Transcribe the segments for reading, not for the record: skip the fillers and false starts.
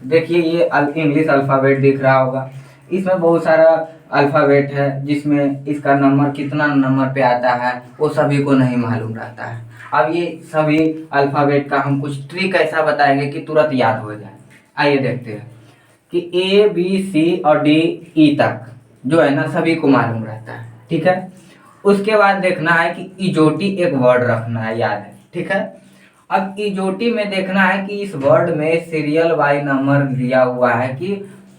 देखिए ये English alphabet दिख रहा होगा, इसमें बहुत सारा अल्फ़ाबेट है जिसमें इसका नंबर कितना नंबर पे आता है वो सभी को नहीं मालूम रहता है। अब ये सभी अल्फ़ाबेट का हम कुछ ट्रिक ऐसा बताएंगे कि तुरंत याद हो जाए। आइए देखते हैं कि ए बी सी और डी ई तक जो है ना सभी को मालूम रहता है, ठीक है। उसके बाद देखना है कि इजोटी एक वर्ड रखना है, याद है, ठीक है। अब इजोटी में देखना है कि इस वर्ड में सीरियल बाई नंबर दिया हुआ है कि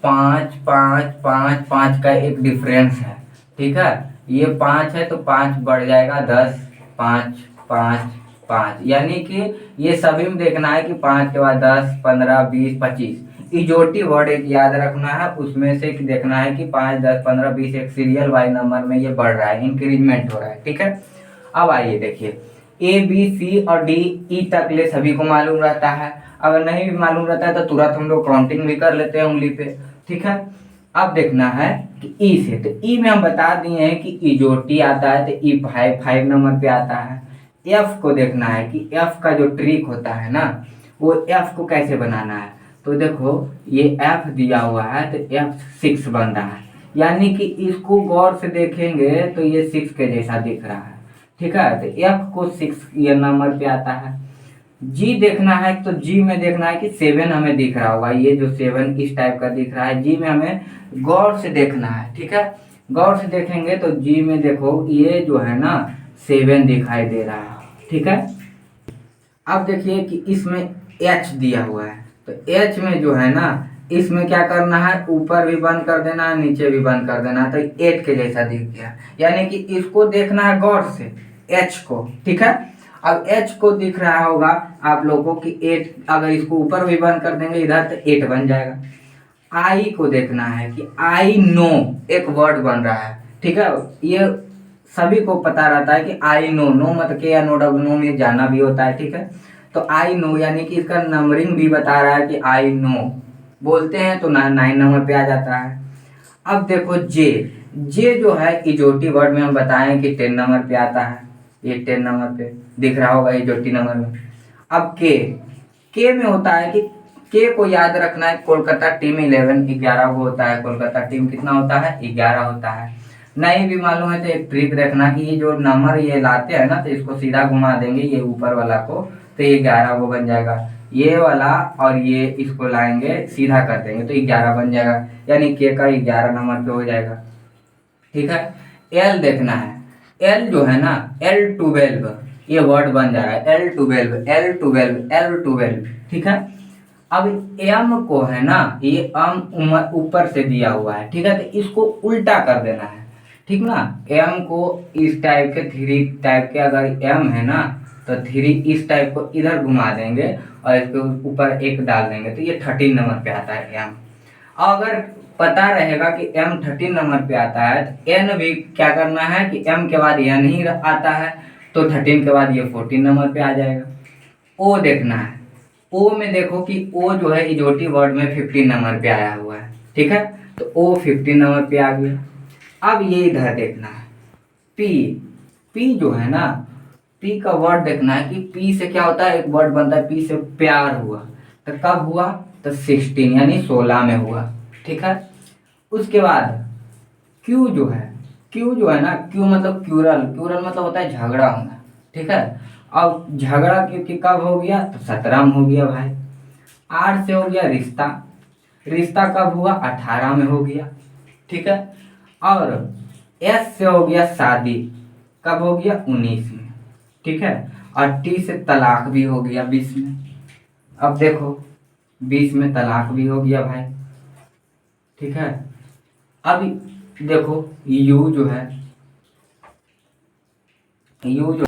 5 5 5 5 का एक डिफरेंस है, ठीक है। ये 5 है तो 5 बढ़ जाएगा 10, 5 5 5, यानी कि ये सभी में देखना है कि 5 के बाद 10 15 20 25 इजोटी वर्ड एक याद रखना है, उसमें से देखना है कि 5 10 15 20 एक सीरियल बाई नंबर में ये बढ़ रहा है, इंक्रीजमेंट हो रहा है, ठीक है। अब आइए देखिए ए बी सी और डी ई तक ले सभी को मालूम रहता है। अगर नहीं भी मालूम रहता है तो तुरंत हम लोग काउंटिंग भी कर लेते हैं उंगली पे, ठीक है। अब देखना है कि ई से, तो ई में हम बता दिए हैं कि इजोटी आता है तो ई 5 नंबर पे आता है। एफ को देखना है कि एफ का जो ट्रिक होता है ना वो एफ को कैसे बनाना है, तो देखो ये एफ दिया हुआ है तो एफ 6 बन रहा है, यानी कि इसको गौर से देखेंगे तो ये 6 के जैसा दिख रहा है, ठीक है। तो एफ को 6 ये नंबर पे आता है। जी देखना है तो जी में देखना है कि 7 हमें दिख रहा होगा, ये जो 7 इस टाइप का दिख रहा है, जी में हमें गौर से देखना है, ठीक है। गौर से देखेंगे तो जी में देखो ये जो है ना 7 दिखाई दे रहा है, ठीक है। अब देखिए कि इसमें एच दिया हुआ है, तो एच में जो है ना इसमें क्या करना है, ऊपर भी बंद कर देना है नीचे भी बंद कर देना है, तो 8 के जैसा दिख गया, यानी कि इसको देखना है गौर से एच को, ठीक है। अब एच को दिख रहा होगा आप लोगों को कि 8, अगर इसको ऊपर भी बंद कर देंगे इधर तो 8 बन जाएगा। आई को देखना है कि आई नो एक वर्ड बन रहा है, ठीक है। ये सभी को पता रहता है कि आई नो, नो मत के या नो डब नो में जाना भी होता है, ठीक है। तो आई नो यानी कि इसका नंबरिंग भी बता रहा है कि आई नो बोलते हैं तो 9 नंबर पे आ जाता है। अब देखो जे, जे जो है इजोटी वर्ड में हम बताएं कि 10 नंबर पे आता है, ये 10 नंबर पे दिख रहा होगा इजोटी नंबर में। अब के में होता है कि के को याद रखना है, कोलकाता टीम 11 को होता है, कोलकाता टीम कितना होता है 11 होता है। नहीं भी मालूम है तो एक ट्रिक रखना कि ये जो नंबर ये लाते हैं ना तो इसको सीधा घुमा देंगे ये ऊपर वाला को, तो ये 11 वो बन जाएगा, ये वाला और ये इसको लाएंगे सीधा कर देंगे तो 11 बन जाएगा, यानी के का 11 नंबर पे हो जाएगा, ठीक है। एल देखना है, एल जो है ना L12 ये वर्ड बन जा रहा है, L12 ठीक है। अब एम को है ना ये एम ऊपर से दिया हुआ है, ठीक है, तो इसको उल्टा कर देना है, ठीक ना। एम को इस टाइप के 3 टाइप के अगर एम है ना तो 3 इस टाइप को इधर घुमा देंगे और इसके ऊपर 1 डाल देंगे तो ये 13 नंबर पे आता है एम। अगर पता रहेगा कि एम 13 नंबर पे आता है तो एन भी क्या करना है कि एम के बाद एन ही आता है तो 13 के बाद ये 14 नंबर पे आ जाएगा। ओ देखना है, ओ में देखो कि ओ जो है इजोटी वर्ड में 15 नंबर पे आया हुआ है, ठीक है, तो ओ 15 नंबर पे आ गया। अब ये इधर देखना है पी, पी जो है ना पी का वर्ड देखना है कि पी से क्या होता है, एक वर्ड बनता है पी से प्यार हुआ, तो कब हुआ तो 16 यानी 16 में हुआ, ठीक है। उसके बाद क्यू जो है, क्यू जो है ना क्यू मतलब क्यूरल, क्यूरल मतलब होता है झगड़ा होना, ठीक है। अब झगड़ा क्योंकि कब हो गया तो 17 में हो गया भाई। आर से हो गया रिश्ता, रिश्ता कब हुआ 18 में हो गया, ठीक है। और एस से हो गया शादी, कब हो गया 19 में, ठीक है। और टी से तलाक भी हो गया 20 में। अब देखो 20 में तलाक भी हो गया भाई, ठीक है। अब देखो यू जो है, यू जो,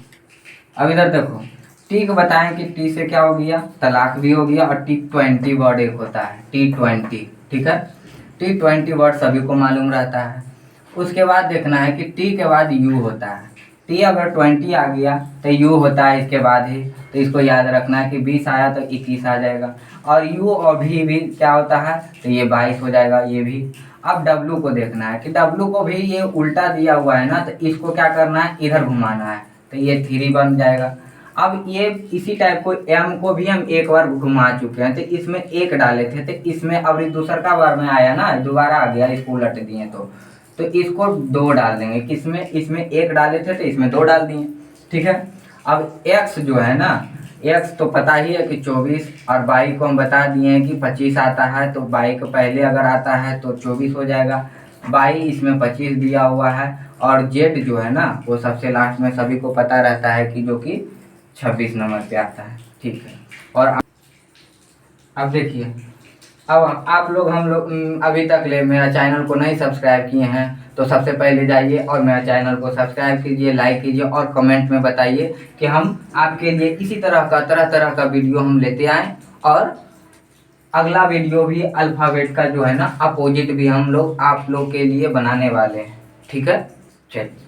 अब इधर देखो टी को बताएं कि टी से क्या हो गया तलाक भी हो गया, और T20 वर्ड एक होता है T20, ठीक है। T20 वर्ड सभी को मालूम रहता है। उसके बाद देखना है कि टी के बाद यू होता है, टी अगर 20 आ गया तो यू होता है इसके बाद ही, तो इसको याद रखना है कि 20 आया तो 21 आ जाएगा, और यू और भी क्या होता है तो ये 22 हो जाएगा ये भी। अब डब्लू को देखना है कि डब्लू को भी ये उल्टा दिया हुआ है ना तो इसको क्या करना है इधर घुमाना है तो ये 3 बन जाएगा। अब ये इसी टाइप को m को भी हम एक बार घुमा चुके हैं, तो इसमें एक डाले थे, तो इसमें अब दूसर का बार में आया ना, दोबारा आ गया, इसको उलट दिए तो इसको 2 डाल देंगे। किसमें? इसमें 1 डाले थे तो इसमें 2 डाल दिए। ठीक है। अब x जो है ना, x तो पता ही है कि 24, और y को हम बता दिए हैं कि 25 आता है, तो y को पहले अगर आता है तो 24 हो जाएगा। y इसमें 25 दिया हुआ है, और z जो है ना वो सबसे लास्ट में सभी को पता रहता है कि जो कि 26 नंबर पे आता है। ठीक है। और अब देखिए, अब आप लोग हम लोग अभी तक ले मेरा चैनल को नहीं सब्सक्राइब किए हैं तो सबसे पहले जाइए और मेरा चैनल को सब्सक्राइब कीजिए, लाइक कीजिए और कमेंट में बताइए कि हम आपके लिए इसी तरह तरह का वीडियो हम लेते आएँ। और अगला वीडियो भी अल्फ़ाबेट का जो है ना अपोजिट भी हम लोग आप लोग के लिए बनाने वाले हैं। ठीक है, चलिए।